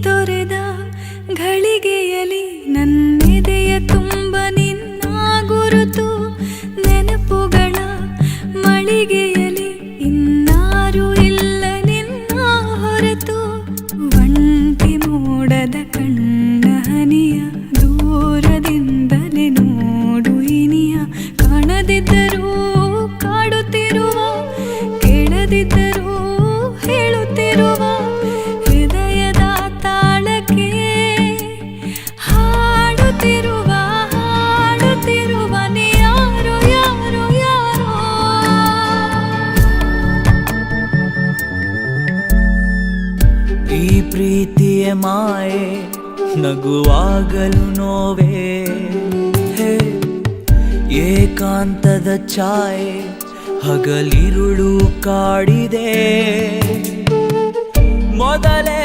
ತೊರೆದ ಘಳಿಗೆಯಲಿ ನನ್ನೆದೆಯ ತುಂಬ ನಿನ್ನ ಗುರುತು ನೆನಪುಗಳ ಮಳಿಗೆಯಲಿ ಇನ್ನಾರು ಇಲ್ಲ ನಿನ್ನ ಹೊರತು ಒಂಟಿ ಮೋಡದ ಕಣ್ಣ ಹನಿಯ ದೂರದಿಂದಲೇ ನೋಡು ಇನಿಯ ಕಾಣದಿದ್ದರೂ ಕಾಡುತ್ತಿರುವ ಕೇಳದಿದ್ದರೂ ಹೇಳುತ್ತಿರುವ ಹೃದಯದ ತಾಳಕ್ಕೆ ಹಾಡುತ್ತಿರುವ ನೀ ಯಾರೋ ಯಾರೋ ಯಾರೋ ಈ ಪ್ರೀತಿಯ ಮಾಯೆ ನಗುವಾಗಲು ನೋವೇ ಹೇ ಏಕಾಂತದ ಛಾಯೆ ಹಗಲಿರುಳು ಕಾಡಿದೆ ಮೊದಲೇ